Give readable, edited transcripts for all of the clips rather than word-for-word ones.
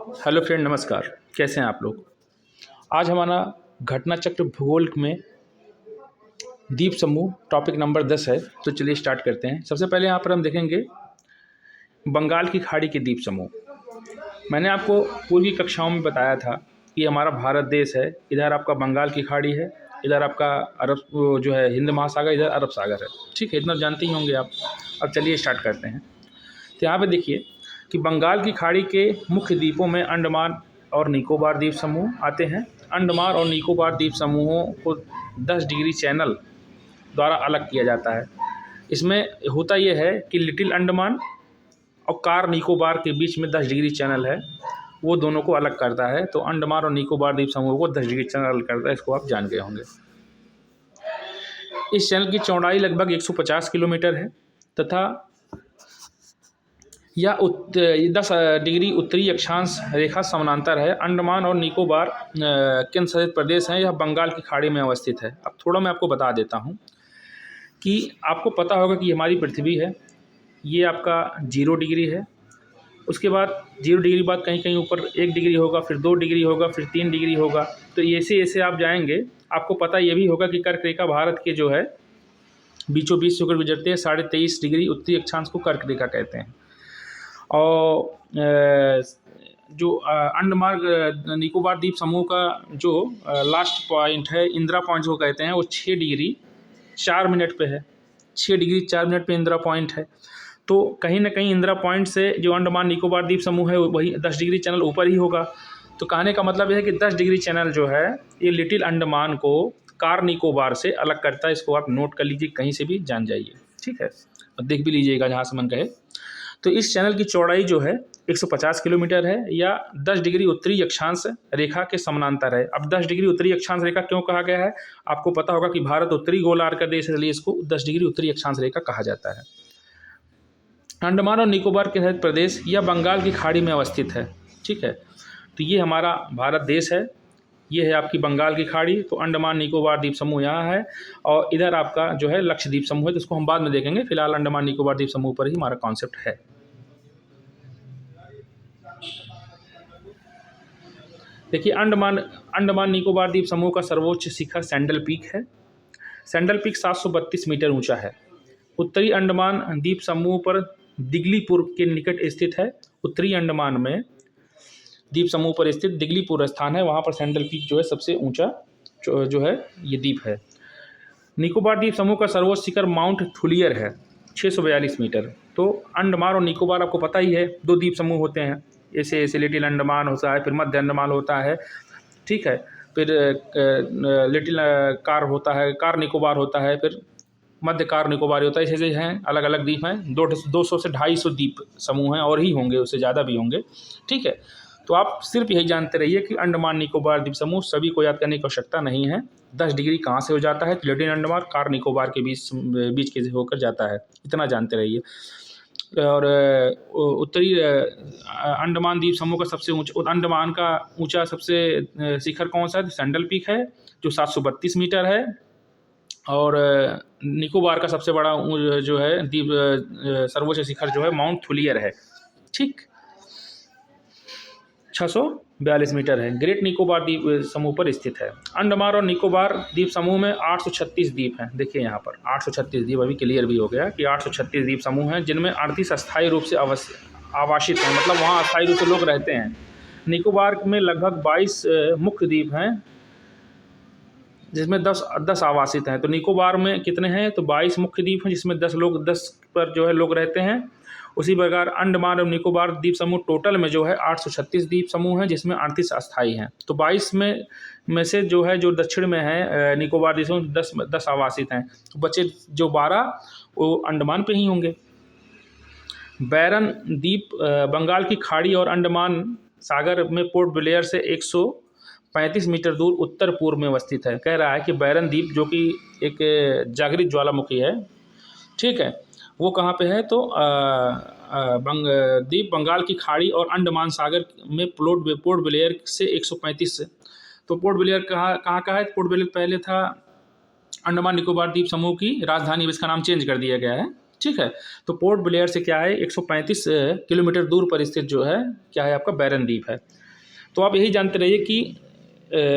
Hello friend, नमस्कार। कैसे हैं आप लोग? आज हमारा घटना चक्र भूगोल में द्वीप समूह टॉपिक नंबर 10 है। तो चलिए स्टार्ट करते हैं। सबसे पहले यहाँ पर हम देखेंगे बंगाल की खाड़ी के द्वीप समूह। मैंने आपको पूर्वी कक्षाओं में बताया था कि हमारा भारत देश है, इधर आपका बंगाल की खाड़ी है, इधर आपका अरब वो जो है हिंद महासागर, इधर अरब सागर है। ठीक है, इतना जानते ही होंगे आप। अब चलिए स्टार्ट करते हैं। तो यहाँ पे देखिए कि बंगाल की खाड़ी के मुख्य द्वीपों में अंडमान और निकोबार द्वीप समूह आते हैं। अंडमान और निकोबार द्वीप समूहों को 10 डिग्री चैनल द्वारा अलग किया जाता है। इसमें होता यह है कि लिटिल अंडमान और कार निकोबार के बीच में 10 डिग्री चैनल है, वो दोनों को अलग करता है। तो अंडमान और निकोबार द्वीप समूह को 10 डिग्री चैनल अलग करता है, इसको आप जान गए होंगे। इस चैनल की चौड़ाई लगभग 150 किलोमीटर है तथा यह 10 डिग्री उत्तरी अक्षांश रेखा समानांतर है। अंडमान और निकोबार केंद्र शासित प्रदेश हैं, यह बंगाल की खाड़ी में अवस्थित है। अब थोड़ा मैं आपको बता देता हूँ कि आपको पता होगा कि हमारी पृथ्वी है, ये आपका 0 डिग्री है। उसके बाद 0 डिग्री बाद कहीं कहीं ऊपर 1 डिग्री होगा, फिर 2 डिग्री होगा, फिर 3 डिग्री होगा। तो ऐसे ऐसे आप जाएंगे। आपको पता ये भी होगा कि कर्क रेखा भारत के जो है बीचों बीच से होकर गुजरते हैं। 23.5 डिग्री उत्तरी अक्षांश को कर्क रेखा कहते हैं। और जो अंडमान निकोबार द्वीप समूह का जो लास्ट पॉइंट है, इंदिरा पॉइंट जो कहते हैं, वो 6 डिग्री 4 मिनट पे है। 6 डिग्री 4 मिनट पे इंदिरा पॉइंट है। तो कहीं ना कहीं इंदिरा पॉइंट से जो अंडमान निकोबार द्वीप समूह है वही 10 डिग्री चैनल ऊपर ही होगा। तो कहने का मतलब यह है कि 10 डिग्री चैनल जो है ये लिटिल अंडमान को कार निकोबार से अलग करता है। इसको आप नोट कर लीजिए, कहीं से भी जान जाइए। ठीक है, और देख भी लीजिएगा जहाँ से मन कहे। तो इस चैनल की चौड़ाई जो है 150 किलोमीटर है या 10 डिग्री उत्तरी अक्षांश रेखा के समानांतर है। अब 10 डिग्री उत्तरी अक्षांश रेखा क्यों कहा गया है? आपको पता होगा कि भारत उत्तरी गोलार्ध का देश है, इसलिए इसको 10 डिग्री उत्तरी अक्षांश रेखा कहा जाता है। अंडमान और निकोबार के शासित प्रदेश या बंगाल की खाड़ी में अवस्थित है। ठीक है, तो ये हमारा भारत देश है, ये है आपकी बंगाल की खाड़ी। तो अंडमान निकोबार द्वीप समूह यहाँ है और इधर आपका जो है लक्षद्वीप समूह है, जिसको हम बाद में देखेंगे। फिलहाल अंडमान निकोबार द्वीप समूह पर ही हमारा कॉन्सेप्ट है। देखिए, अंडमान निकोबार द्वीप समूह का सर्वोच्च शिखर सैंडल पीक है। सैंडल पीक 732 मीटर ऊंचा है। उत्तरी अंडमान द्वीप समूह पर दिगलीपुर के निकट स्थित है। उत्तरी अंडमान में द्वीप समूह पर स्थित दिगलीपुर स्थान है, वहाँ पर सैंडल पीक जो है सबसे ऊंचा जो है ये द्वीप है। निकोबार द्वीप समूह का सर्वोच्च शिखर माउंट थुलियर है, 642 मीटर। तो अंडमान और निकोबार आपको पता ही है, 2 द्वीप समूह होते हैं। ऐसे लिटिल अंडमान होता है, फिर मध्य अंडमान होता है। ठीक है, फिर लिटिल कार होता है, कार निकोबार होता है, फिर मध्य कार निकोबार होता है। ऐसे हैं, अलग अलग द्वीप हैं। 200 से 250 द्वीप समूह हैं, और ही होंगे, उससे ज़्यादा भी होंगे। ठीक है, तो आप सिर्फ यही जानते रहिए कि अंडमान निकोबार द्वीप समूह सभी को याद करने की आवश्यकता नहीं है। 10 डिग्री कहाँ से हो जाता है? लिटिल अंडमान कार निकोबार के बीच के होकर जाता है, इतना जानते रहिए। और उत्तरी अंडमान द्वीप समूह का सबसे ऊंचा, अंडमान का ऊंचा सबसे शिखर कौन सा है? सैंडल पीक है, जो 732 मीटर है। और निकोबार का सबसे बड़ा जो है द्वीप सर्वोच्च शिखर जो है माउंट थुलियर है। ठीक, 642 मीटर है। ग्रेट निकोबार द्वीप समूह पर स्थित है। अंडमान और निकोबार द्वीप समूह में 836 द्वीप हैं। देखिए यहाँ पर 836 द्वीप, अभी क्लियर भी हो गया कि 836 द्वीप समूह हैं, जिनमें 38 अस्थायी रूप से आवासित हैं, मतलब वहाँ अस्थायी रूप से लोग रहते हैं। निकोबार में लगभग 22 मुख्य द्वीप हैं, जिसमें 10 आवासित हैं। तो निकोबार में कितने हैं? तो 22 मुख्य द्वीप हैं, जिसमें 10 पर जो है लोग रहते हैं। उसी प्रकार अंडमान और निकोबार द्वीप समूह टोटल में जो है 836 द्वीप समूह हैं, जिसमें 38 अस्थायी हैं। तो 22 में से जो है, जो दक्षिण में है निकोबार द्वीप समूह, 10 आवासित हैं। तो बचे जो 12 वो अंडमान पे ही होंगे। बैरन द्वीप बंगाल की खाड़ी और अंडमान सागर में पोर्ट ब्लेयर से 135 मीटर दूर उत्तर पूर्व में अवस्थित है। कह रहा है कि बैरन द्वीप, जो कि एक जागृत ज्वालामुखी है, ठीक है, वो कहाँ पे है? तो द्वीप बंगाल की खाड़ी और अंडमान सागर में पोर्ट ब्लेयर से 135 से। तो पोर्ट ब्लेयर कहाँ का है? पोर्ट ब्लेयर पहले था अंडमान निकोबार द्वीप समूह की राजधानी, इसका नाम चेंज कर दिया गया है। ठीक है। तो पोर्ट ब्लेयर से क्या है 135 किलोमीटर दूर पर स्थित जो है क्या है आपका बैरन द्वीप है। तो आप यही जानते रहिए कि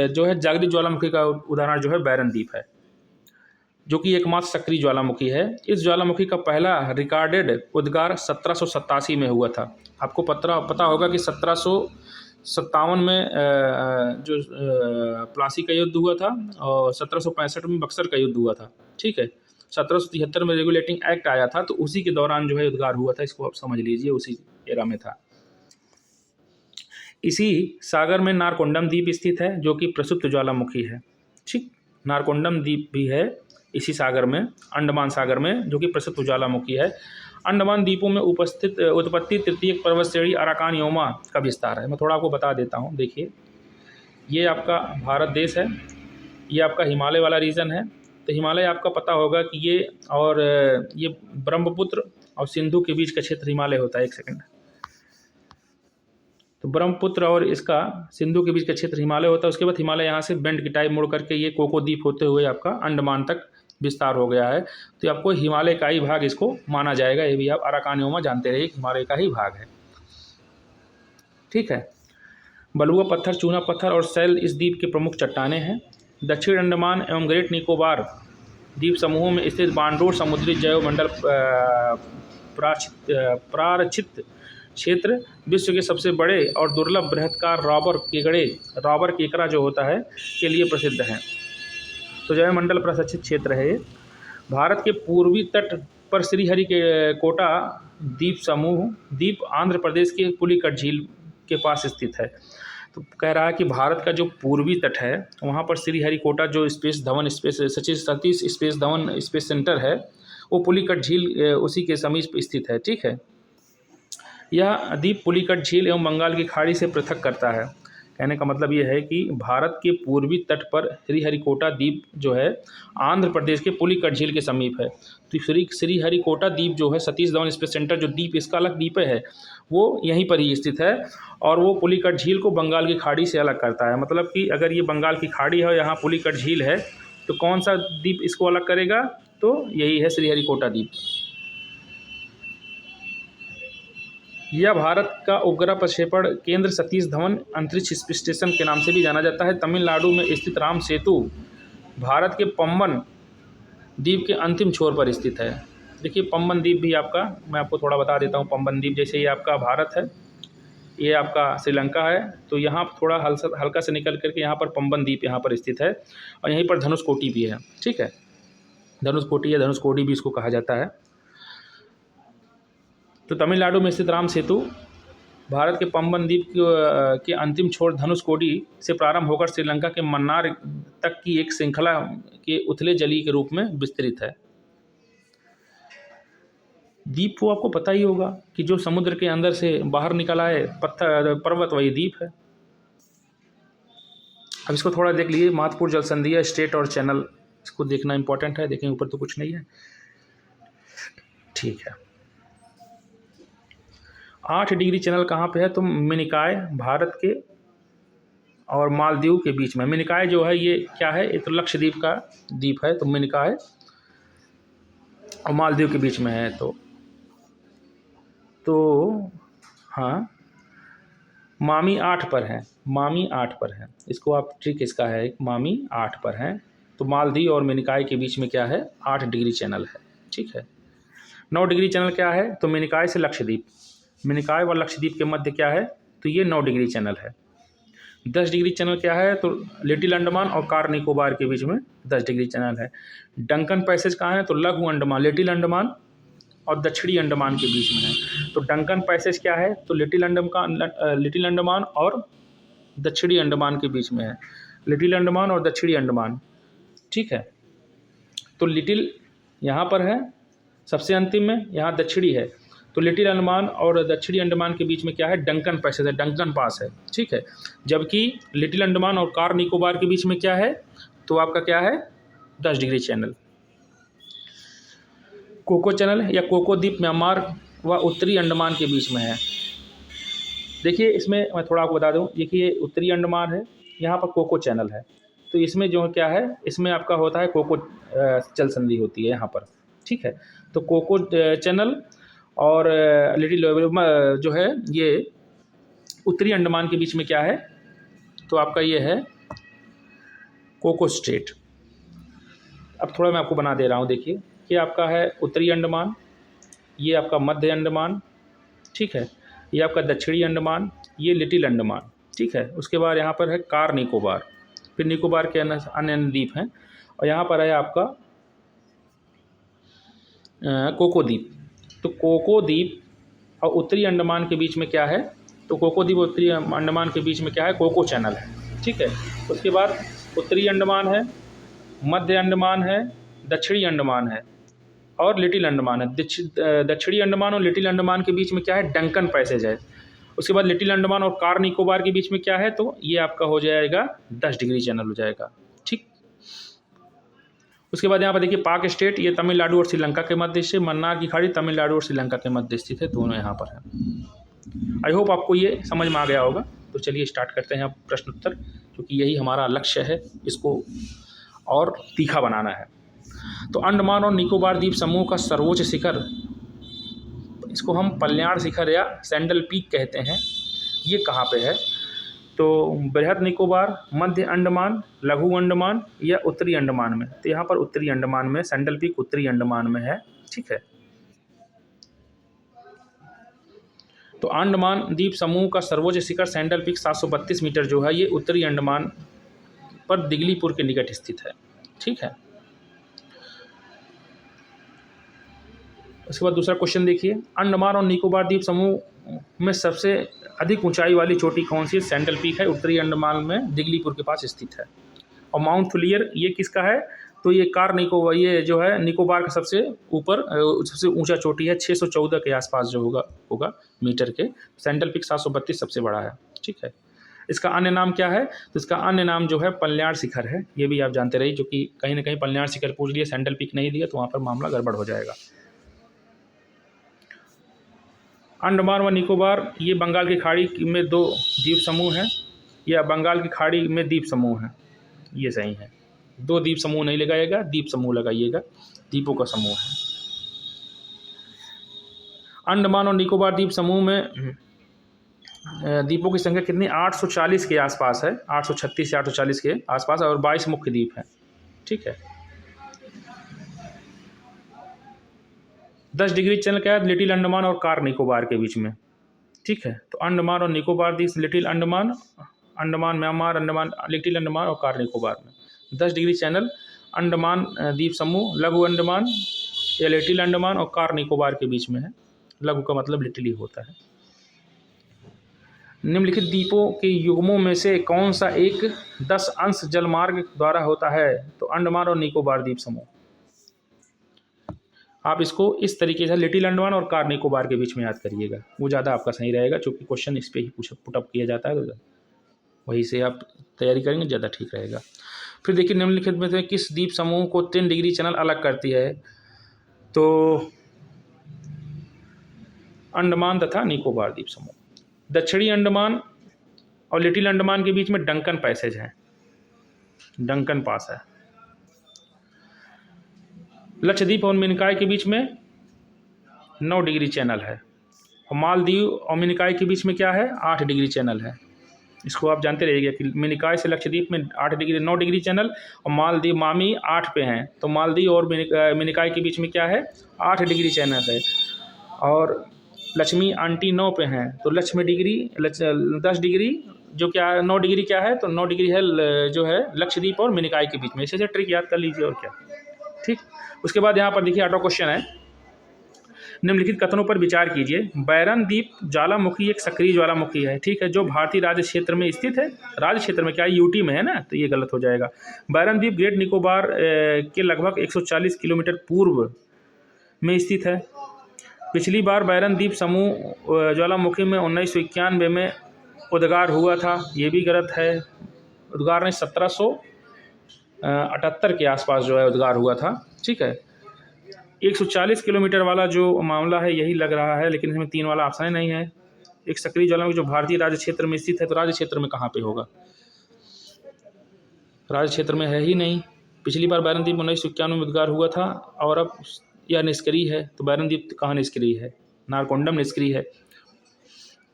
जो है जागतिक ज्वालामुखी का उदाहरण जो है बैरन द्वीप है, जो कि एकमात्र सक्रिय ज्वालामुखी है। इस ज्वालामुखी का पहला रिकॉर्डेड उद्गार 1787 में हुआ था। आपको पता होगा कि 1757 में जो प्लासी का युद्ध हुआ था और 1765 में बक्सर का युद्ध हुआ था, ठीक है। 1773 में रेगुलेटिंग एक्ट आया था, तो उसी के दौरान जो है उद्गार हुआ था, इसको आप समझ लीजिए, उसी एरा में था। इसी सागर में नारकोंडम द्वीप स्थित है, जो कि प्रसुप्त ज्वालामुखी है, ठीक। नारकोंडम द्वीप भी है इसी सागर में, अंडमान सागर में, जो कि प्रसुप्त ज्वालामुखी है। अंडमान द्वीपों में उत्पत्ति तृतीयक पर्वत श्रेणी अराकानयोमा का विस्तार है। मैं थोड़ा आपको बता देता हूँ। देखिए, ये आपका भारत देश है, ये आपका हिमालय वाला रीजन है। तो हिमालय आपका पता होगा कि ये और ये ब्रह्मपुत्र और सिंधु के बीच का क्षेत्र हिमालय होता है। एक सेकंड। तो ब्रह्मपुत्र और इसका सिंधु के बीच का क्षेत्र हिमालय होता है। उसके बाद हिमालय यहाँ से बेंड की टाइप मुड़ करके ये कोको द्वीप होते हुए आपका अंडमान तक विस्तार हो गया है। तो आपको हिमालय का ही भाग इसको माना जाएगा। ये भी आप अराकानयोमा जानते रहिए, हिमालय का ही भाग है, ठीक है। बलुआ पत्थर, चूना पत्थर और सैल इस द्वीप के प्रमुख चट्टानें हैं। दक्षिण अंडमान एवं ग्रेट निकोबार द्वीप समूहों में स्थित बांडोर समुद्री जैवमंडल प्रारचित क्षेत्र विश्व के सबसे बड़े और दुर्लभ बृहत्कार रॉबर केकड़ा जो होता है के लिए प्रसिद्ध है। तो जैवमंडल प्रशिक्षित क्षेत्र है ये। भारत के पूर्वी तट पर श्रीहरिकोटा द्वीप आंध्र प्रदेश के पुलिकट झील के पास स्थित है। तो कह रहा है कि भारत का जो पूर्वी तट है वहाँ पर श्रीहरिकोटा जो Satish space Dhawan space centre है, वो पुलिकट झील उसी के समीप स्थित है, ठीक है। यह द्वीप पुलिकट झील एवं बंगाल की खाड़ी से पृथक करता है। कहने का मतलब ये है कि भारत के पूर्वी तट पर श्रीहरिकोटा द्वीप जो है आंध्र प्रदेश के पुलिकट झील के समीप है। तो श्रीहरिकोटा द्वीप जो है सतीश धवन स्पेस सेंटर जो द्वीप इसका अलग द्वीप है, वो यहीं पर ही स्थित है और वो पुलिकट झील को बंगाल की खाड़ी से अलग करता है। मतलब कि अगर ये बंगाल की खाड़ी है और यहाँ पुलिकट झील है, तो कौन सा द्वीप इसको अलग करेगा? तो यही है श्रीहरिकोटा द्वीप। यह भारत का उपग्रह प्रक्षेपण केंद्र सतीश धवन अंतरिक्ष स्पेस स्टेशन के नाम से भी जाना जाता है। तमिलनाडु में स्थित राम सेतु भारत के पम्बन द्वीप के अंतिम छोर पर स्थित है। देखिए, पम्बन द्वीप भी आपका, मैं आपको थोड़ा बता देता हूँ। पम्बन द्वीप जैसे ये आपका भारत है, ये आपका श्रीलंका है, तो यहाँ थोड़ा हल्का से निकल करके यहाँ पर पम्बन द्वीप यहाँ पर स्थित है और यहीं पर धनुषकोटी भी है, ठीक है। धनुषकोटी या धनुषकोडी भी इसको कहा जाता है। तो तमिलनाडु में स्थित राम सेतु भारत के पम्बन द्वीप के अंतिम छोर धनुषकोडी से प्रारंभ होकर श्रीलंका के मन्नार तक की एक श्रृंखला के उथले जली के रूप में विस्तृत है। द्वीप को आपको पता ही होगा कि जो समुद्र के अंदर से बाहर निकला है पर्वत, वही द्वीप है। अब इसको थोड़ा देख लीजिए, महत्वपूर्ण जल संधियां, स्टेट और चैनल, इसको देखना इंपॉर्टेंट है। देखें, ऊपर तो कुछ नहीं है, ठीक है। 8 डिग्री चैनल कहाँ पे है? तो मिनिकॉय भारत के और मालदीव के बीच में। मिनिकॉय जो है ये क्या है? ये तो लक्षद्वीप का द्वीप है। तो मिनिकॉय और मालदीव के बीच में है। तो हाँ, मामी 8 पर है, मामी 8 पर है। इसको आप ट्रिक इसका है, मामी 8 पर है। तो मालदीव और मिनिकॉय के बीच में क्या है? 8 डिग्री चैनल है, ठीक है। 9 डिग्री चैनल क्या है? तो मिनिकॉय से लक्षद्वीप, मिनिकॉय व लक्षद्वीप के मध्य क्या है? तो ये 9 डिग्री चैनल है। 10 डिग्री चैनल क्या है? तो लिटिल अंडमान और कार निकोबार के बीच में 10 डिग्री चैनल है। डंकन पैसेज कहाँ है? तो लघु अंडमान, लिटिल अंडमान और दक्षिणी अंडमान के बीच में है। तो डंकन पैसेज क्या है? तो लिटिल अंडमान और दक्षिणी अंडमान के बीच में है। लिटिल अंडमान और दक्षिणी अंडमान, ठीक है। तो लिटिल यहाँ पर है सबसे अंतिम में, यहाँ दक्षिणी है। तो लिटिल अंडमान और दक्षिणी अंडमान के बीच में क्या है? डंकन पैसेज है, डंकन पास है, ठीक है। जबकि लिटिल अंडमान और कार निकोबार के बीच में क्या है? तो आपका क्या है? 10 डिग्री चैनल। कोको चैनल या कोको द्वीप म्यांमार व उत्तरी अंडमान के बीच में है। देखिए, इसमें मैं थोड़ा आपको बता दूं, देखिए उत्तरी अंडमान है, यहाँ पर कोको चैनल है। तो इसमें जो क्या है, इसमें आपका होता है कोको जल संधि होती है यहाँ पर, ठीक है। तो कोको चैनल और लिटिल जो है ये उत्तरी अंडमान के बीच में क्या है, तो आपका ये है कोको स्ट्रेट। अब थोड़ा मैं आपको बना दे रहा हूँ, देखिए ये आपका है उत्तरी अंडमान, ये आपका मध्य अंडमान, ठीक है, ये आपका दक्षिणी अंडमान, ये लिटिल अंडमान, ठीक है। उसके बाद यहाँ पर है कार निकोबार, फिर निकोबार के अन्य द्वीप हैं, और यहाँ पर है आपका कोको द्वीप। तो कोको द्वीप और उत्तरी अंडमान के बीच में क्या है, तो कोको द्वीप और उत्तरी अंडमान के बीच में क्या है, कोको चैनल है, ठीक है। उसके बाद उत्तरी अंडमान है, मध्य अंडमान है, दक्षिणी अंडमान है और लिटिल अंडमान है। दक्षिणी अंडमान और लिटिल अंडमान के बीच में क्या है, डंकन पैसेज है। उसके बाद लिटिल अंडमान और कार निकोबार के बीच में क्या है, तो ये आपका हो जाएगा 10 डिग्री चैनल हो जाएगा, ठीक। उसके बाद यहाँ पर देखिए पाक स्टेट, ये तमिलनाडु और श्रीलंका के मध्य से, मन्नार की खाड़ी तमिलनाडु और श्रीलंका के मध्य स्थित है, दोनों यहाँ पर है। आई होप आपको ये समझ में आ गया होगा। तो चलिए स्टार्ट करते हैं अब प्रश्न उत्तर, क्योंकि यही हमारा लक्ष्य है, इसको और तीखा बनाना है। तो अंडमान और निकोबार द्वीप समूह का सर्वोच्च शिखर, इसको हम पल्याण शिखर या सैंडल पीक कहते हैं, ये कहाँ पे है, तो बृहद निकोबार, मध्य अंडमान, लघु अंडमान या उत्तरी अंडमान में। तो यहाँ पर उत्तरी अंडमान में, सैंडल पीक उत्तरी अंडमान में है, ठीक है। तो अंडमान द्वीप समूह का सर्वोच्च शिखर सैंडल पीक 732 मीटर जो है, ये उत्तरी अंडमान पर दिगलीपुर के निकट स्थित है, ठीक है। उसके बाद दूसरा क्वेश्चन देखिए, अंडमान और निकोबार द्वीप समूह में सबसे अधिक ऊंचाई वाली चोटी कौन सी है, सैंडल पीक है, उत्तरी अंडमान में दिगलीपुर के पास स्थित है। और माउंट फुलियर ये किसका है, तो ये कार निकोबार, ये जो है निकोबार का सबसे ऊपर सबसे ऊंचा चोटी है, 614 के आसपास जो होगा मीटर के। सैंडल पीक 732 सबसे बड़ा है, ठीक है। इसका अन्य नाम क्या है, तो इसका अन्य नाम जो है पल्याण शिखर है, ये भी आप जानते रहिए, जो कि कहीं ना कहीं पल्याण शिखर पूछ लिया, सैंडल पीक नहीं दिया तो वहाँ पर मामला गड़बड़ हो जाएगा। अंडमान व निकोबार ये बंगाल की खाड़ी में 2 द्वीप समूह हैं, या बंगाल की खाड़ी में द्वीप समूह हैं, ये सही है। 2 द्वीप समूह नहीं लगाइएगा, द्वीप समूह लगाइएगा, द्वीपों का समूह है। अंडमान और निकोबार द्वीप समूह में द्वीपों की संख्या कितनी, 840 के आसपास है, 836 से 840 के आसपास, और 22 मुख्य द्वीप हैं, ठीक है। 10 डिग्री चैनल क्या है, लिटिल अंडमान और कार निकोबार के बीच में, ठीक है। तो अंडमान और निकोबार द्वीप, little Andaman, Andaman Myanmar, Andaman little Andaman और कार निकोबार में 10 डिग्री चैनल अंडमान द्वीप समूह, लघु अंडमान या लिटिल अंडमान और कार निकोबार के बीच में है। लघु का मतलब लिटिल ही होता है। निम्नलिखित द्वीपों के युग्मों में से कौन सा एक 10 अंश जलमार्ग द्वारा होता है, तो अंडमान और निकोबार द्वीप समूह। आप इसको इस तरीके से लिटिल अंडमान और कार निकोबार के बीच में याद करिएगा, वो ज़्यादा आपका सही रहेगा, क्योंकि क्वेश्चन इस पर ही पुटअप किया जाता है, तो वही से आप तैयारी करेंगे ज़्यादा ठीक रहेगा। फिर देखिए निम्नलिखित में से किस द्वीप समूह को 3 डिग्री चैनल अलग करती है, तो अंडमान तथा निकोबार द्वीप समूह। दक्षिणी अंडमान और लिटिल अंडमान के बीच में डंकन पैसेज है, डंकन पास है। लक्षद्वीप और मिनिकॉय के बीच में 9 डिग्री चैनल है, और मालदीव और मिनिकॉय के बीच में क्या है, 8 डिग्री चैनल है। इसको आप जानते रहिएगा कि मिनिकॉय से लक्षद्वीप में 9 डिग्री चैनल, और मालदीव मामी 8 पे हैं, तो मालदीव और मिनिकॉय के बीच में क्या है, 8 डिग्री चैनल है। और लक्ष्मी आंटी 9 पे हैं, तो लक्ष्मी डिग्री 10 डिग्री जो क्या है, 9 डिग्री क्या है, तो 9 डिग्री है जो है लक्षद्वीप और मिनिकॉय के बीच में। इसे ट्रिक याद कर लीजिए और क्या, ठीक। उसके बाद यहाँ पर देखिए ऑटो क्वेश्चन है, निम्नलिखित कथनों पर विचार कीजिए। बैरन द्वीप ज्वालामुखी एक सक्रिय ज्वालामुखी है, ठीक है, जो भारतीय राज्य क्षेत्र में स्थित है। राज्य क्षेत्र में क्या है, यूटी में है ना, तो ये गलत हो जाएगा। बैरन द्वीप ग्रेट निकोबार के लगभग 140 किलोमीटर पूर्व में स्थित है। पिछली बार बैरन द्वीप समूह ज्वालामुखी में 1991 में उद्गार हुआ था, ये भी गलत है। उद्गार ने 1778 के आसपास जो है उद्गार हुआ था, ठीक है। 140 किलोमीटर वाला जो मामला है यही लग रहा है, लेकिन इसमें 3 वाला ऑप्शन नहीं है। एक सक्रिय ज्वालामुखी जो भारतीय राज्य क्षेत्र में स्थित है, तो राज्य क्षेत्र में कहाँ पे होगा, राज्य क्षेत्र में है ही नहीं। पिछली बार बैरन द्वीप 1991 में उद्गार हुआ था, और अब या निष्क्रिय है? तो बैरन द्वीप कहाँ निष्क्रिय है? नारकोंडम निष्क्रिय है।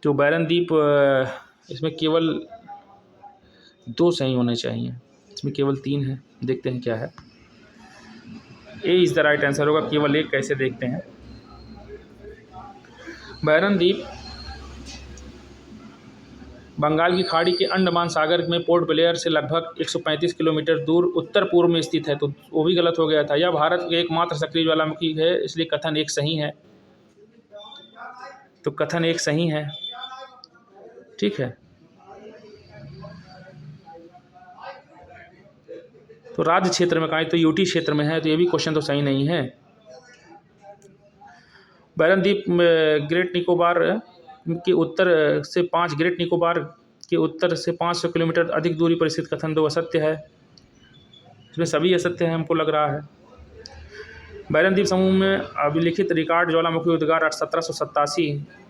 तो बैरन द्वीप इसमें केवल 2 सही होने चाहिए, इसमें केवल 3 है। देखते हैं क्या है। A is the right answer होगा, केवल एक कैसे देखते हैं। बैरन द्वीप बंगाल की खाड़ी के अंडमान सागर में पोर्ट ब्लेयर से लगभग 135 किलोमीटर दूर उत्तर पूर्व में स्थित है। तो वो भी गलत हो गया था। यह भारत के एकमात्र सक्रिय ज्वालामुखी है, इसलिए कथन एक सही है। तो कथन एक सही है, ठीक है। तो राज्य क्षेत्र में कहा, तो यूटी क्षेत्र में है, तो ये भी क्वेश्चन तो सही नहीं है। बैरन द्वीप ग्रेट निकोबार के उत्तर से 5 ग्रेट निकोबार के उत्तर से 500 किलोमीटर अधिक दूरी पर स्थित, कथन 2 असत्य है। इसमें सभी असत्य हैं हमको लग रहा है। बैरन द्वीप समूह में अभिलिखित रिकॉर्ड ज्वालामुखी उद्गार 1787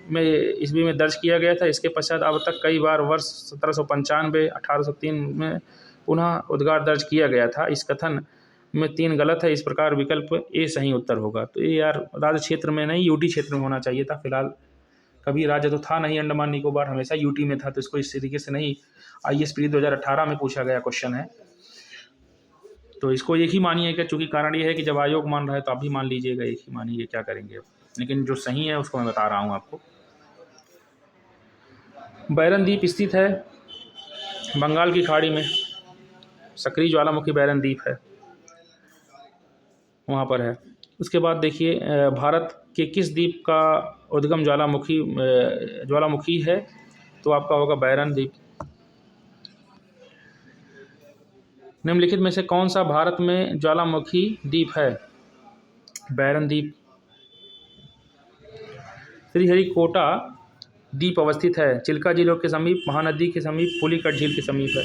में ईस्वी में दर्ज किया गया था। इसके पश्चात अब तक कई बार वर्ष 1795, 1803 में पुनः उद्गार दर्ज किया गया था। इस कथन में 3 गलत है, इस प्रकार विकल्प ए सही उत्तर होगा। तो ये यार राज्य क्षेत्र में नहीं, यूटी क्षेत्र में होना चाहिए था। फिलहाल कभी राज्य तो था नहीं अंडमान निकोबार, हमेशा यूटी में था, तो इसको इस तरीके से नहीं। IAS प्री 2018 में पूछा गया क्वेश्चन है, तो इसको एक ही मानिए कि चूंकि कारण ये है कि जब आयोग मान रहा है तो आप भी मान लीजिएगा, एक ही मानिए, क्या करेंगे। लेकिन जो सही है उसको मैं बता रहा हूँ आपको। बैरन द्वीप स्थित है बंगाल की खाड़ी में, सक्रिय ज्वालामुखी बैरन द्वीप है, वहाँ पर है। उसके बाद देखिए भारत के किस द्वीप का उद्गम ज्वालामुखी है? तो आपका होगा बैरन द्वीप। निम्नलिखित में से कौन सा भारत में ज्वालामुखी द्वीप है? बैरन द्वीप। श्रीहरिकोटा द्वीप अवस्थित है, चिल्का झीलों के समीप, महानदी के समीप, पुलिकट झील के समीप है।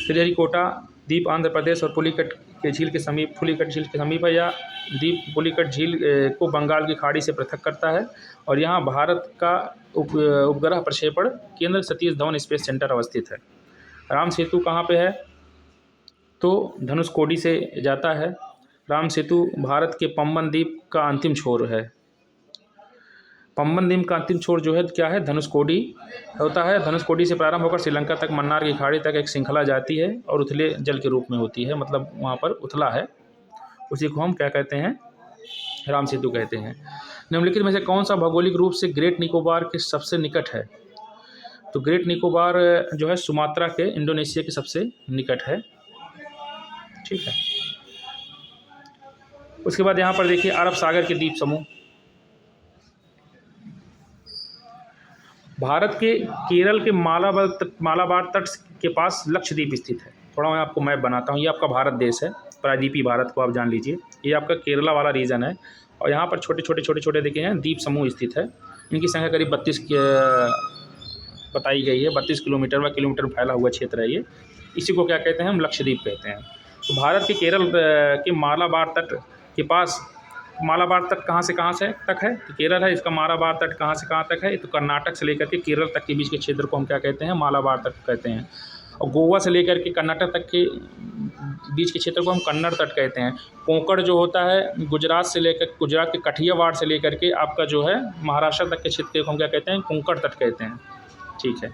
श्रीहरिकोटा द्वीप आंध्र प्रदेश और पुलिकट के झील के समीप, पुलिकट झील के समीप है। या द्वीप पुलिकट झील को बंगाल की खाड़ी से पृथक करता है। और यहाँ भारत का उपग्रह प्रक्षेपण केंद्र सतीश धवन स्पेस सेंटर अवस्थित है। राम सेतु कहाँ पे है? तो धनुषकोडी से जाता है। राम सेतु भारत के पंबन द्वीप का अंतिम छोर है। पंबन द्वीप का अंतिम छोर जो है क्या है? धनुषकोडी होता है। धनुषकोडी से प्रारंभ होकर श्रीलंका तक, मन्नार की खाड़ी तक एक श्रृंखला जाती है और उथले जल के रूप में होती है, मतलब वहाँ पर उथला है, उसी को हम क्या कहते हैं? राम सेतु कहते हैं। निम्नलिखित में से कौन सा भौगोलिक रूप से ग्रेट निकोबार के सबसे निकट है? तो ग्रेट निकोबार जो है सुमात्रा के, इंडोनेशिया के सबसे निकट है, ठीक है। उसके बाद यहाँ पर देखिए अरब सागर के द्वीप समूह। भारत के केरल के मालाबार तट के पास लक्षद्वीप स्थित है। थोड़ा मैं आपको मैप बनाता हूँ। ये आपका भारत देश है, प्रायद्वीपीय भारत को आप जान लीजिए। ये आपका केरला वाला रीजन है और यहाँ पर छोटे देखे हैं द्वीप समूह स्थित है। इनकी संख्या करीब 32 बताई गई है। 32 किलोमीटर व किलोमीटर में फैला हुआ क्षेत्र है ये। इसी को क्या कहते हैं? हम लक्षद्वीप कहते हैं। तो भारत के केरल के मालाबार तट के पास, मालाबार तट कहाँ से तक है? तो केरल है, इसका मालाबार तट कहाँ से कहाँ तक है? तो कर्नाटक से लेकर के केरल तक के बीच के क्षेत्र को हम क्या कहते हैं? मालाबार तट कहते हैं। और गोवा से लेकर के कर्नाटक तक के बीच के क्षेत्र को हम कन्नड़ तट कहते हैं। कोंकण जो होता है गुजरात के कठियावाड़ से लेकर के आपका जो है महाराष्ट्र तक के क्षेत्र को हम क्या कहते हैं? कोंकण तट कहते हैं, ठीक है।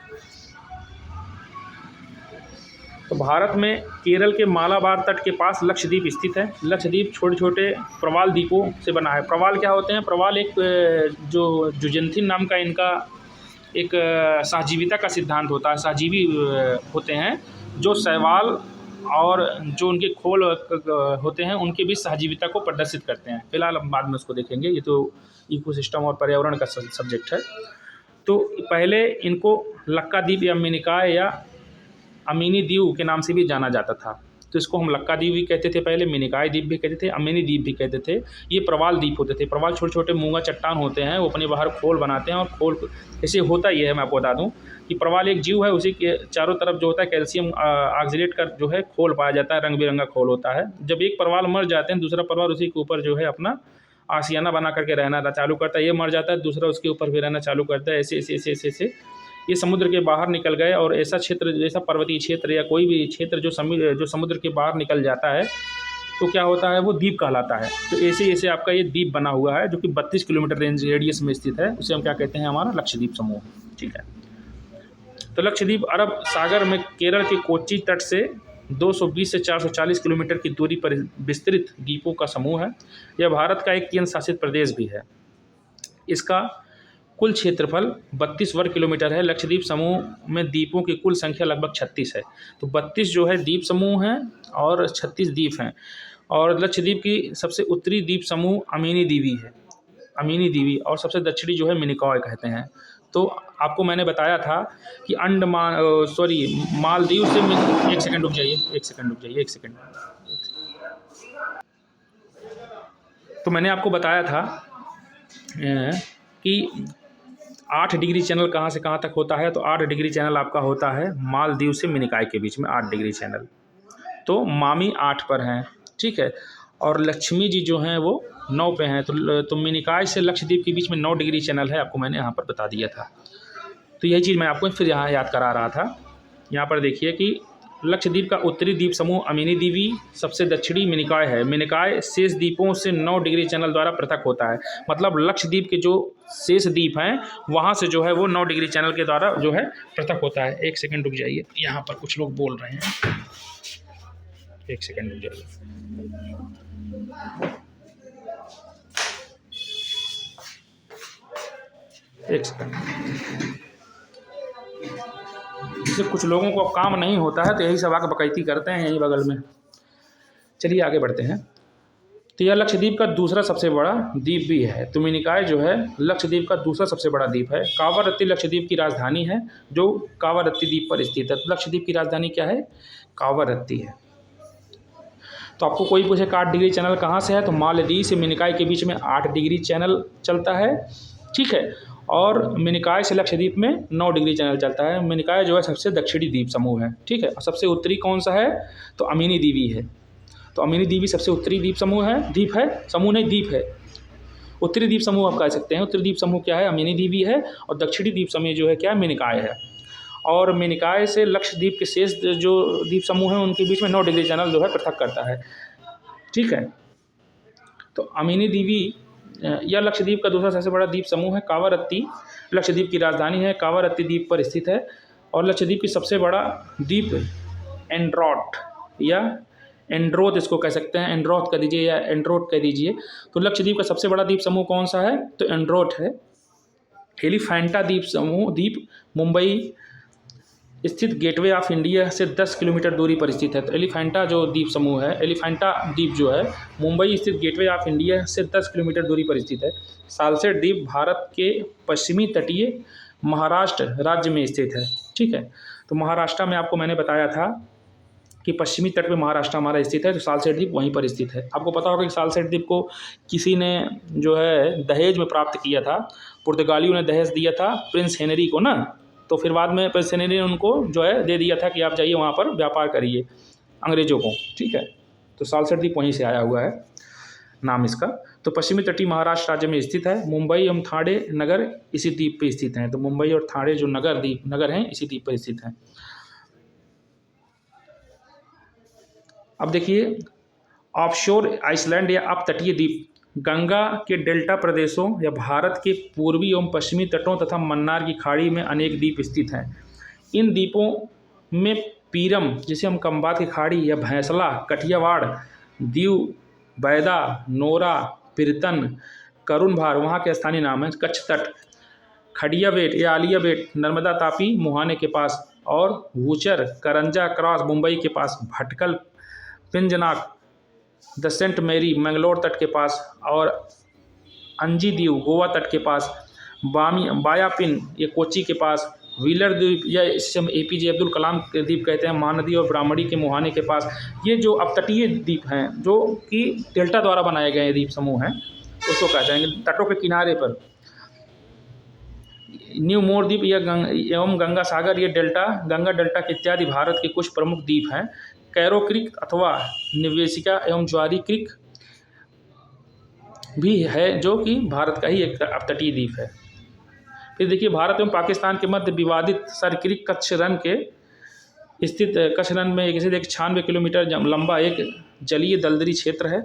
तो भारत में केरल के मालाबार तट के पास लक्षद्वीप स्थित है। लक्षद्वीप छोटे छोटे प्रवाल द्वीपों से बना है। प्रवाल क्या होते हैं? प्रवाल एक जो जुजेंथिन नाम का इनका एक सहजीविता का सिद्धांत होता है। सहजीवी होते हैं जो शैवाल और जो उनके खोल होते हैं उनके बीच सहजीविता को प्रदर्शित करते हैं। फिलहाल हम बाद में उसको देखेंगे, ये तो इकोसिस्टम और पर्यावरण का सब्जेक्ट है। तो पहले इनको लक्का द्वीप या मिनिकॉय या अमीनी द्वीप के नाम से भी जाना जाता था। तो इसको हम लक्का द्वीप भी कहते थे पहले, मिनिकॉय द्वीप भी कहते थे, अमीनी द्वीप भी कहते थे। ये प्रवाल द्वीप होते थे। प्रवाल छोटे छोटे मूंगा चट्टान होते हैं, वो अपने बाहर खोल बनाते हैं और खोल ऐसे होता ये है, मैं आपको बता दूं कि प्रवाल एक जीव है, उसी के चारों तरफ जो होता है कैल्शियम ऑक्सीडेट का जो है खोल पाया जाता है, रंग बिरंगा खोल होता है। जब एक प्रवाल मर जाते हैं दूसरा प्रवाल उसी के ऊपर जो है अपना आशियाना बना करके रहना चालू करता है। ये मर जाता है, दूसरा उसके ऊपर भी रहना चालू करता है। ऐसे ऐसे ऐसे ऐसे ऐसे ये समुद्र के बाहर निकल गए। और ऐसा क्षेत्र, जैसा पर्वतीय क्षेत्र या कोई भी क्षेत्र जो समुद्र के बाहर निकल जाता है तो क्या होता है, वो द्वीप कहलाता है। तो ऐसे ऐसे आपका ये द्वीप बना हुआ है जो कि 32 किलोमीटर रेंज रेडियस में स्थित है, उसे हम क्या कहते हैं, हमारा लक्षद्वीप समूह। ठीक है, तो लक्षद्वीप अरब सागर में केरल के कोच्चि तट से 220 से 440 किलोमीटर की दूरी पर विस्तृत द्वीपों का समूह है। यह भारत का एक केंद्र शासित प्रदेश भी है। इसका कुल क्षेत्रफल 32 वर्ग किलोमीटर है। लक्षद्वीप समूह में द्वीपों की कुल संख्या लगभग 36 है। तो 32 जो है द्वीप समूह हैं और 36 द्वीप हैं। और लक्षद्वीप की सबसे उत्तरी द्वीप समूह अमीनी द्वीपी है, अमीनी द्वीपी, और सबसे दक्षिणी जो है मिनिकॉय कहते हैं। तो आपको मैंने बताया था कि अंडमान मालदीव से एक सेकंड रुक जाइए, एक सेकंड। तो मैंने आपको बताया था कि 8 डिग्री चैनल कहाँ से कहाँ तक होता है। तो 8 डिग्री चैनल आपका होता है मालदीव से मिनिकॉय के बीच में 8 डिग्री चैनल। तो मामी 8 पर हैं, ठीक है, और लक्ष्मी जी जो हैं वो 9 पे हैं। तो मिनिकॉय से लक्षद्वीप के बीच में 9 डिग्री चैनल है, आपको मैंने यहाँ पर बता दिया था। तो यही चीज़ मैं आपको फिर यहाँ याद करा रहा था। यहाँ पर देखिए कि लक्षद्वीप का उत्तरी द्वीप समूह अमीनी द्वीपी, सबसे दक्षिणी मिनिकॉय है। मिनिकॉय शेष द्वीपों से 9 डिग्री चैनल द्वारा पृथक होता है। मतलब लक्षद्वीप के जो शेष द्वीप हैं वहाँ से जो है वो 9 डिग्री चैनल के द्वारा जो है पृथक होता है। एक सेकंड रुक जाइए, यहाँ पर कुछ लोग बोल रहे हैं, एक सेकंड रुक जाइए। एक सेकंड, जैसे कुछ लोगों को काम नहीं होता है तो यही सब आके बकैती करते हैं यहीं बगल में। चलिए आगे बढ़ते हैं। तो यह लक्षद्वीप का दूसरा सबसे बड़ा द्वीप भी है। तो मिनिकॉय जो है लक्षद्वीप का दूसरा सबसे बड़ा द्वीप है। कावारत्ती लक्षद्वीप की राजधानी है जो कावारत्ती द्वीप पर स्थित है। तो लक्षद्वीप की राजधानी क्या है, कावारत्ती है। तो आपको कोई पूछे 8 डिग्री चैनल कहाँ से है, तो मालदीव से मिनिकॉय के बीच में 8 डिग्री चैनल चलता है, ठीक है। और मिनिकॉय से लक्षद्वीप में 9 डिग्री चैनल चलता है। मिनिकॉय जो है सबसे दक्षिणी द्वीप समूह है, ठीक है। और सबसे उत्तरी कौन सा है, तो अमीनी द्वीपी है। तो अमीनी द्वीपी सबसे उत्तरी द्वीप समूह है, द्वीप है, समूह नहीं द्वीप है। उत्तरी द्वीप समूह आप कह सकते हैं। उत्तरी द्वीप समूह क्या है, अमीनी द्वीपी है। और दक्षिणी द्वीप समूह जो है क्या है, मिनिकॉय है। और मिनिकॉय से लक्षद्वीप के शेष जो द्वीप समूह हैं उनके बीच में 9 डिग्री चैनल जो है पृथक करता है, ठीक है। तो अमीनी द्वीपी यह लक्षद्वीप का दूसरा सबसे बड़ा द्वीप समूह है। कावारत्ती लक्षद्वीप की राजधानी है, कावारत्ती द्वीप पर स्थित है। और लक्षद्वीप की सबसे बड़ा द्वीप एंड्रोथ या एंड्रोथ इसको कह सकते हैं, एंड्रोथ कह दीजिए या एंड्रोथ कह दीजिए। तो लक्षद्वीप का सबसे बड़ा द्वीप समूह कौन सा है, तो एंड्रोथ है। एलिफेंटा द्वीप समूह द्वीप मुंबई स्थित गेटवे ऑफ इंडिया से 10 किलोमीटर दूरी पर स्थित है। तो एलिफेंटा जो द्वीप समूह है, एलिफेंटा द्वीप जो है मुंबई स्थित गेटवे ऑफ इंडिया से 10 किलोमीटर दूरी पर स्थित है। सालसेट द्वीप भारत के पश्चिमी तटीय महाराष्ट्र राज्य में स्थित है, ठीक है। तो महाराष्ट्र में आपको मैंने बताया था कि पश्चिमी तट पे महाराष्ट्र हमारा स्थित है। तो सालसेट द्वीप वहीं पर स्थित है। आपको पता होगा कि सालसेट द्वीप को किसी ने जो है दहेज में प्राप्त किया था, पुर्तगालियों ने दहेज दिया था प्रिंस हेनरी को ना। तो फिर बाद में प्रिंस हेनरी ने उनको जो है दे दिया था कि आप जाइए वहाँ पर व्यापार करिए अंग्रेज़ों को, ठीक है। तो सालसेट द्वीप वहीं से आया हुआ है नाम इसका। तो पश्चिमी तटीय महाराष्ट्र राज्य में स्थित है। मुंबई एवं ठाणे नगर इसी द्वीप पर स्थित हैं। तो मुंबई और ठाणे जो नगर हैं इसी द्वीप पर स्थित हैं। अब देखिए ऑफशोर आइसलैंड या अपतटीय द्वीप गंगा के डेल्टा प्रदेशों या भारत के पूर्वी एवं पश्चिमी तटों तथा मन्नार की खाड़ी में अनेक द्वीप स्थित हैं। इन द्वीपों में पीरम जिसे हम खंबात की खाड़ी या भैंसला, कठियावाड़, दीव, बैदा, नोरा, पिरतन, करुणभार वहाँ के स्थानीय नाम है, कच्छ तट, खड़िया बेट या आलिया बेट नर्मदा तापी मुहाने के पास, और वूचर, करंजा क्रॉस मुंबई के पास, भटकल, पिंजनाक, द सेंट मेरी मैंगलोर तट के पास, और अंजी द्वीप गोवा तट के पास, बायापिन ये कोच्चि के पास, व्हीलर द्वीप या इसे हम APJ अब्दुल कलाम के द्वीप कहते हैं, महानदी और ब्राह्मणी के मुहाने के पास। ये जो अपतटीय द्वीप हैं जो कि डेल्टा द्वारा बनाए गए द्वीप समूह हैं उसको कहते हैं तटों के किनारे पर। न्यू मोर द्वीप या एवं गंगा सागर ये गंगा डेल्टा के इत्यादि भारत के कुछ प्रमुख द्वीप हैं। कैरो क्रिक अथवा निवेशिका एवं ज्वारी क्रिक भी है जो कि भारत का ही एक अपतटीय द्वीप है। फिर देखिए भारत एवं पाकिस्तान के मध्य विवादित सर क्रिक कच्छ रन के स्थित कच्छ रण में एक 96 किलोमीटर लंबा एक जलीय दलदली क्षेत्र है।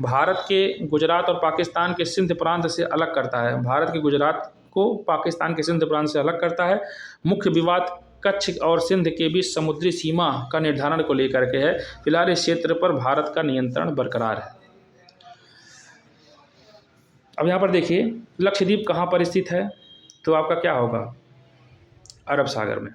भारत के गुजरात और पाकिस्तान के सिंध प्रांत से अलग करता है। भारत के गुजरात को पाकिस्तान के सिंध प्रांत से अलग करता है। मुख्य विवाद कच्छ और सिंध के बीच समुद्री सीमा का निर्धारण को लेकर के है। फिलहाल इस क्षेत्र पर भारत का नियंत्रण बरकरार है। अब यहाँ पर देखिए लक्षद्वीप कहाँ पर स्थित है, तो आपका क्या होगा, अरब सागर में।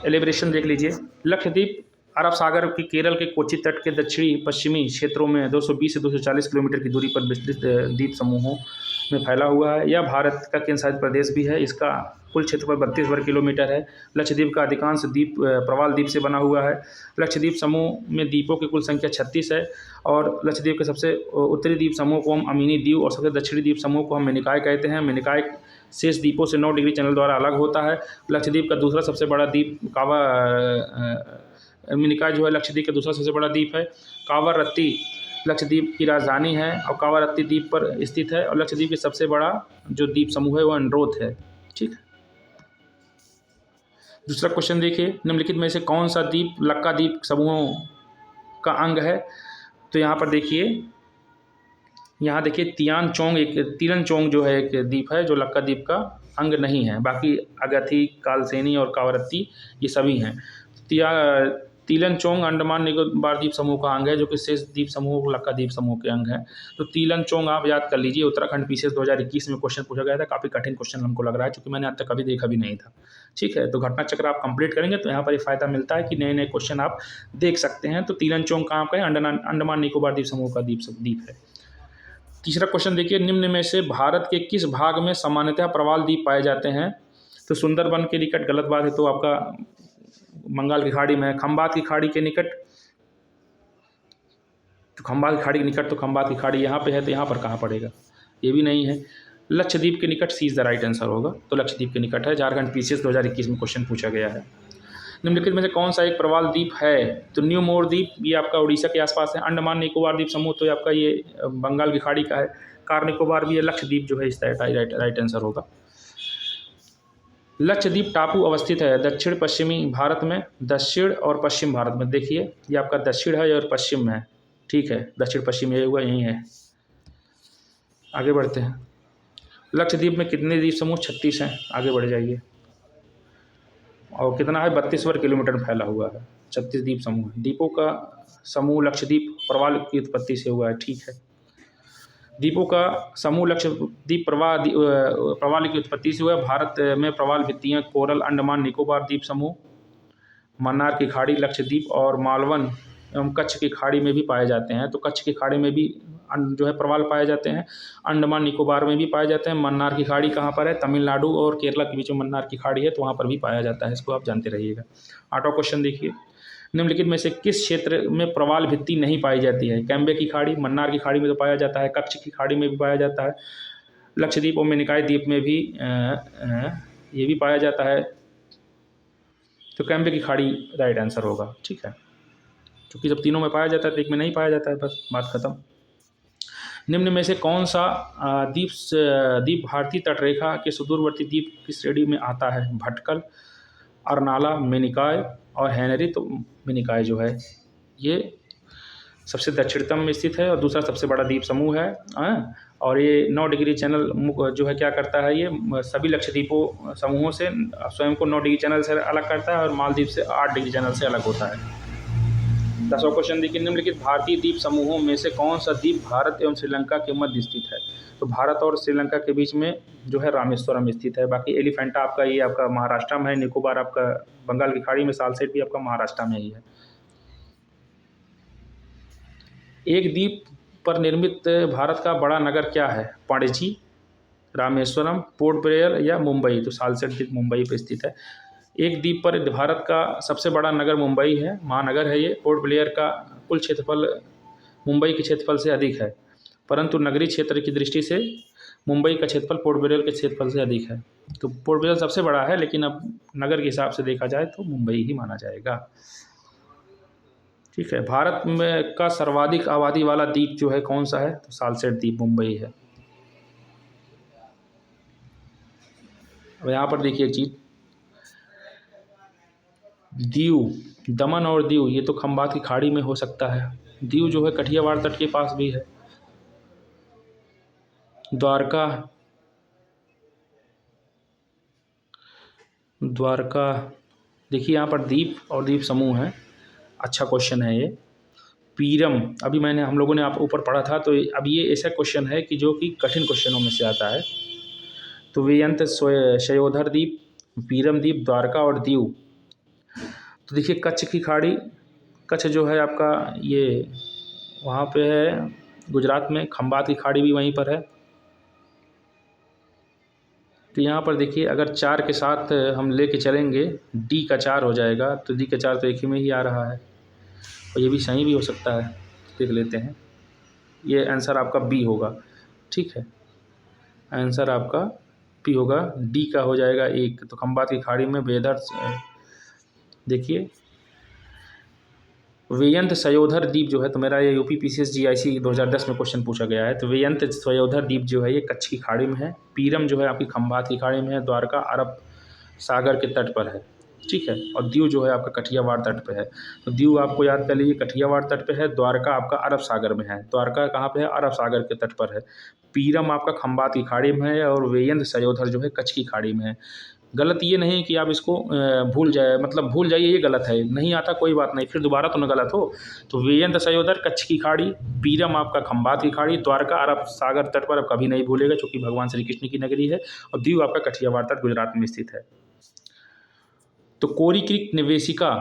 एलिब्रेशन देख लीजिए। लक्षद्वीप अरब सागर की केरल के कोची तट के दक्षिणी पश्चिमी क्षेत्रों में 220 से 240 किलोमीटर की दूरी पर विस्तृत द्वीप समूहों में फैला हुआ है। यह भारत का केंद्रशासित प्रदेश भी है। इसका कुल क्षेत्रफल 32 वर्ग किलोमीटर है। लक्षद्वीप का अधिकांश द्वीप प्रवाल द्वीप से बना हुआ है। लक्षद्वीप समूह में द्वीपों की कुल संख्या 36 है और लक्षद्वीप के सबसे उत्तरी द्वीप समूह को हम अमीनी द्वीप और सबसे दक्षिणी द्वीप समूह को हम मिनिकॉय कहते हैं। मिनिकॉय शेष द्वीपों से 9 डिग्री चैनल द्वारा अलग होता है। लक्षद्वीप का दूसरा सबसे बड़ा द्वीप मिनिकॉय जो है लक्षद्वीप का दूसरा सबसे बड़ा द्वीप है। कावरत्ती लक्षद्वीप की राजधानी है और कावरत्ती द्वीप पर स्थित है। और लक्षद्वीप का सबसे बड़ा जो द्वीप समूह है वो अंड्रोथ है। ठीक है। दूसरा क्वेश्चन देखिए, निम्नलिखित में से कौन सा द्वीप लक्का द्वीप समूहों का अंग है, तो यहाँ पर देखिए, यहाँ देखिए तीरन चोंग जो है एक द्वीप है जो लक्का द्वीप का अंग नहीं है। बाकी अगथी, कालसेनी और कावरत्ती ये सभी हैं। तीलन चोंग अंडमान निकोबार द्वीप समूह का अंग है, जो कि शेष द्वीप समूह लक्का द्वीप समूह के अंग है। तो तीलन चोंग आप याद कर लीजिए। उत्तराखंड पीसीएस 2021 में क्वेश्चन पूछा गया था। काफ़ी कठिन क्वेश्चन हमको लग रहा है, क्योंकि मैंने आज तक कभी देखा भी नहीं था। ठीक है, तो घटना चक्र आप कंप्लीट करेंगे तो यहाँ पर ये फायदा मिलता है कि नए नए क्वेश्चन आप देख सकते हैं। तो तीलन चोंग कहाँ का है, अंडमान निकोबार द्वीप समूह का द्वीप है। तीसरा क्वेश्चन देखिए, निम्न में से भारत के किस भाग में सामान्यतः प्रवाल द्वीप पाए जाते हैं, तो सुंदरबन के निकट गलत बात है, तो आपका बंगाल की खाड़ी में है। खंबात की खाड़ी के निकट, तो खंबात की खाड़ी के निकट, तो खंबात की खाड़ी यहाँ पे है, तो यहाँ पर कहाँ पड़ेगा, ये भी नहीं है। लक्षद्वीप के निकट सी इज द राइट आंसर होगा, तो लक्षद्वीप के निकट है। झारखंड पीसीएस 2021 में क्वेश्चन पूछा गया है। निम्नलिखित में से कौन सा एक प्रवाल द्वीप है, तो न्यू मोर द्वीप, ये आपका उड़ीसा के आसपास है। अंडमान निकोबार द्वीप समूह तो आपका ये बंगाल की खाड़ी का है। कार निकोबार भी है। लक्षद्वीप जो है इसका राइट आंसर होगा। लक्षद्वीप टापू अवस्थित है दक्षिण पश्चिमी भारत में, दक्षिण और पश्चिम भारत में। देखिए ये आपका दक्षिण है और पश्चिम में है। ठीक है, दक्षिण पश्चिम यही हुआ, यही है। आगे बढ़ते हैं। लक्षद्वीप में कितने द्वीप समूह, 36 हैं। आगे बढ़ जाइए। और कितना है, 32 वर्ग किलोमीटर में फैला हुआ है। 36 द्वीप समूह है। द्वीपों का समूह लक्षद्वीप प्रवाल की उत्पत्ति से हुआ है। ठीक है, द्वीपों का समूह लक्षद्वीप प्रवाल की उत्पत्ति से हुआ है। भारत में प्रवाल भित्तियाँ कोरल, अंडमान निकोबार द्वीप समूह, मन्नार की खाड़ी, लक्षद्वीप और मालवन एवं कच्छ की खाड़ी में भी पाए जाते हैं। तो कच्छ की खाड़ी में भी जो है प्रवाल पाए जाते हैं। अंडमान निकोबार में भी पाए जाते हैं। मन्नार की खाड़ी कहाँ पर है, तमिलनाडु और केरला के बीच में मन्नार की खाड़ी है, तो वहाँ पर भी पाया जाता है। इसको आप जानते रहिएगा। 8वां क्वेश्चन देखिए, निम्नलिखित में से किस क्षेत्र में प्रवाल भित्ति नहीं पाई जाती है। कैम्बे की खाड़ी, मन्नार की खाड़ी में तो पाया जाता है, कच्छ की खाड़ी में भी पाया जाता है, लक्षद्वीप और मिनिकॉय द्वीप में भी ये भी पाया जाता है। तो कैम्बे की खाड़ी राइट आंसर होगा। ठीक है, क्योंकि जब तीनों में पाया जाता है तो एक में नहीं पाया जाता है, बस बात खत्म। निम्न में से कौन सा द्वीप भारतीय तटरेखा के सुदूरवर्ती द्वीप की श्रेणी में आता है। भटकल, अरनाला, मिनिकॉय और हैनरी। तो मिनिकॉय जो है ये सबसे दक्षिणतम में स्थित है और दूसरा सबसे बड़ा द्वीप समूह है। और ये 9 डिग्री चैनल जो है क्या करता है, ये सभी लक्षद्वीपों समूहों से स्वयं को 9 डिग्री चैनल से अलग करता है और मालदीव से 8 डिग्री चैनल से अलग होता है। 10वां क्वेश्चन देखिए, निम्नलिखित भारतीय द्वीप समूहों में से कौन सा द्वीप भारत एवं श्रीलंका के मध्य स्थित है। तो भारत और श्रीलंका के बीच में जो है रामेश्वरम स्थित है। बाकी एलिफेंटा आपका ये आपका महाराष्ट्र में है। निकोबार आपका बंगाल की खाड़ी में, सालसेट भी आपका महाराष्ट्र में ही है। एक द्वीप पर निर्मित भारत का बड़ा नगर क्या है। पणजी, रामेश्वरम, पोर्ट ब्लेयर या मुंबई। तो सालसेट द्वीप मुंबई पर स्थित है। एक द्वीप पर भारत का सबसे बड़ा नगर मुंबई है, महानगर है ये। पोर्ट ब्लेयर का कुल क्षेत्रफल मुंबई के क्षेत्रफल से अधिक है, परंतु नगरीय क्षेत्र की दृष्टि से मुंबई का क्षेत्रफल पोर्ट ब्लेयर के क्षेत्रफल से अधिक है। तो पोर्ट ब्लेयर सबसे बड़ा है, लेकिन अब नगर के हिसाब से देखा जाए तो मुंबई ही माना जाएगा। ठीक है, भारत में का सर्वाधिक आबादी वाला द्वीप जो है कौन सा है, तो सालसेट द्वीप मुंबई है। अब यहाँ पर देखिए एक चीज़, दीव, दमन और दीव ये तो खंबात की खाड़ी में हो सकता है। दीव जो है कठियावाड़ तट के पास भी है। द्वारका, द्वारका देखिए यहाँ पर द्वीप और द्वीप समूह है, अच्छा क्वेश्चन है ये। पीरम, अभी मैंने हम लोगों ने आप ऊपर पढ़ा था, तो अब ये ऐसा क्वेश्चन है कि जो कि कठिन क्वेश्चनों में से आता है। तो वेयंत, शयोधर द्वीप, पीरम द्वीप, द्वारका और दीव। तो देखिए कच्छ की खाड़ी, कच्छ जो है आपका ये वहाँ पे है गुजरात में, खंबात की खाड़ी भी वहीं पर है। तो यहाँ पर देखिए अगर 4 के साथ हम लेके चलेंगे, डी का 4 हो जाएगा, तो डी का 4 तो एक ही में ही आ रहा है, और ये भी सही भी हो सकता है, देख लेते हैं। ये आंसर आपका बी होगा, ठीक है, आंसर आपका बी होगा, डी का हो जाएगा 1। तो खंबात की खाड़ी में वेदर, देखिए वेयंत सयोधर द्वीप जो है, तो मेरा ये यूपी पीसीएस जीआईसी 2010 में क्वेश्चन पूछा गया है। तो वेयंत सयोधर द्वीप जो है ये कच्छ की खाड़ी में है। पीरम जो है आपकी खंबात की खाड़ी में है। द्वारका अरब सागर के तट पर है, ठीक है। और दीव जो है आपका कठियावाड़ तट पे है। तो दीव आपको याद कर लीजिए कठियावाड़ तट पे है। द्वारका आपका अरब सागर में है। द्वारका कहाँ पे है? अरब सागर के तट पर है। पीरम आपका खंबात की खाड़ी में है, और वेयंत सयोधर जो है कच्छ की खाड़ी में है। गलत ये नहीं कि आप इसको भूल जाए, मतलब भूल जाइए, ये गलत है, नहीं आता कोई बात नहीं, फिर दोबारा तो ना गलत हो। तो वेयंत सयोधर कच्छ की खाड़ी, पीरम आपका खंबात की खाड़ी, द्वारका अरब सागर तट पर, अब कभी नहीं भूलेगा क्योंकि भगवान श्री कृष्ण की नगरी है, और दीव आपका कठियावाड़ तट गुजरात में स्थित है। तो कोरी क्रीक निवेशिका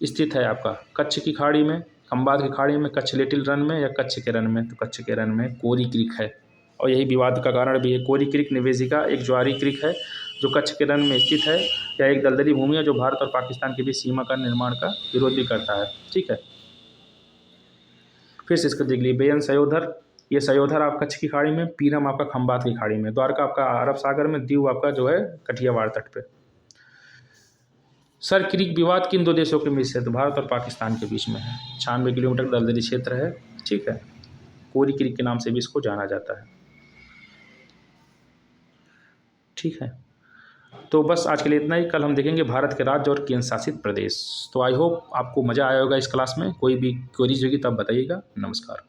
स्थित है आपका कच्छ की खाड़ी में, खंबात की खाड़ी में, कच्छ लिटिल रन में या कच्छ के रन में? तो कच्छ के रन में कोरी क्रीक है, और यही विवाद का कारण भी है। कोरी क्रीक निवेशिका एक ज्वारी क्रीक है जो कच्छ के रन में स्थित है, या एक दलदली भूमि है जो भारत और पाकिस्तान के बीच सीमा का निर्माण का विरोध भी करता है, ठीक है। फिर से इसको देख लीजिए, बेयन सयोधर, ये सयोधर आप कच्छ की खाड़ी में, पीरम आपका खंबात की खाड़ी में, द्वारका आपका अरब सागर में, दीव आपका जो है कठियावाड़ तट पे। सर क्रीक विवाद किन 2 देशों के बीच है? तो भारत और पाकिस्तान के बीच में है। 96 किलोमीटर दलदली क्षेत्र है, ठीक है। कोरी क्रीक के नाम से भी इसको जाना जाता है, ठीक है। तो बस आज के लिए इतना ही। कल हम देखेंगे भारत के राज्य और केंद्र शासित प्रदेश। तो आई होप आपको मज़ा आया होगा इस क्लास में। कोई भी क्वेरीज होगी तब बताइएगा। नमस्कार।